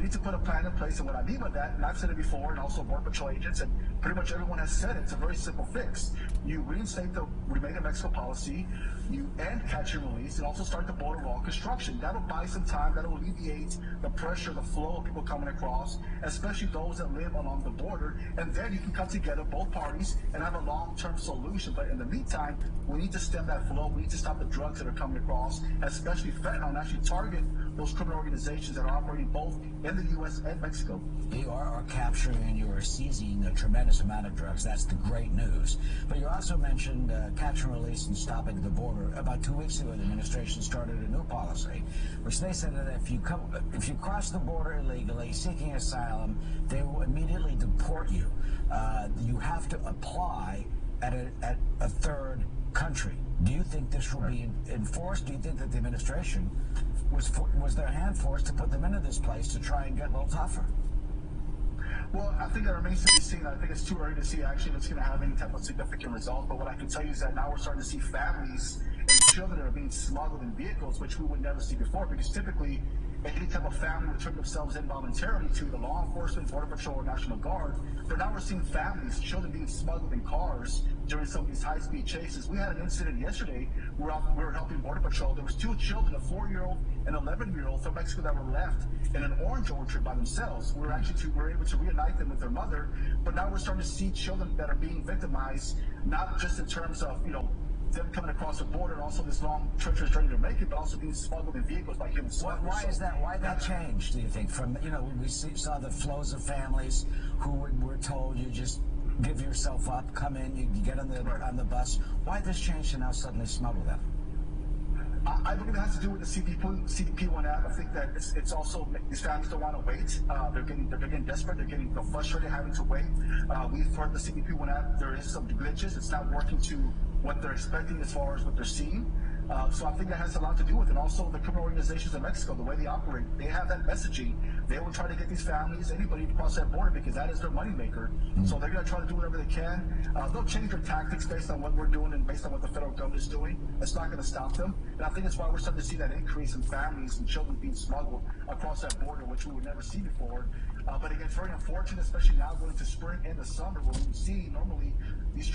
need to put a plan in place. And what I mean by that, and I've said it before, and also Border Patrol agents, and pretty much everyone has said it, it's a very simple fix. You reinstate the Remain in Mexico policy, you end catch and release, and also start the border wall construction. That'll buy some time, that'll alleviate the pressure, the flow of people coming across, especially those that live along the border, and then you can come together, both parties, and have a long-term solution. But in the meantime, we need to stem that flow, we need to stop the drugs that are coming across, especially fentanyl, and actually target those criminal organizations that are operating both in the U.S. and Mexico. You are capturing and you are seizing a tremendous amount of drugs. That's the great news. But you also mentioned catch and release and stopping at the border. About 2 weeks ago, the administration started a new policy, which they said that if you cross the border illegally, seeking asylum, they will immediately deport you. You have to apply at a third country. Do you think this will be enforced? Do you think that the administration was their hand forced to put them into this place to try and get a little tougher? Well, I think that remains to be seen. I think it's too early to see actually if it's going to have any type of significant result. But what I can tell you is that now we're starting to see families and children that are being smuggled in vehicles, which we would never see before, because typically any type of family would turn themselves in voluntarily to the law enforcement, Border Patrol, or National Guard. But now we're seeing families, children being smuggled in cars during some of these high-speed chases. We had an incident yesterday where we were helping Border Patrol. There was 2 children, a 4-year-old and an 11-year-old from Mexico, that were left in an orange orchard by themselves. We were able to reunite them with their mother. But now we're starting to see children that are being victimized, not just in terms of, them coming across the border and also this long treacherous journey to make it, but also being smuggled in vehicles by human smugglers. Why is that? Why that changed, do you think? From, when we saw the flows of families who were told, you just give yourself up, come in, you get on the bus. Why this change to now suddenly smuggle them? I believe it has to do with the CBP-1 app. I think that it's also, these families don't want to wait. They're getting desperate. They're getting frustrated having to wait. We've heard the CBP-1 app. There is some glitches. It's not working to what they're expecting as far as what they're seeing. So I think that has a lot to do with it. Also, the criminal organizations in Mexico, the way they operate, they have that messaging. They will try to get these families, anybody, to cross that border because that is their moneymaker. So they're going to try to do whatever they can. They'll change their tactics based on what we're doing and based on what the federal government is doing. It's not going to stop them. And I think that's why we're starting to see that increase in families and children being smuggled across that border, which we would never see before. But again, it's very unfortunate, especially now going into spring and the summer, where we see normally these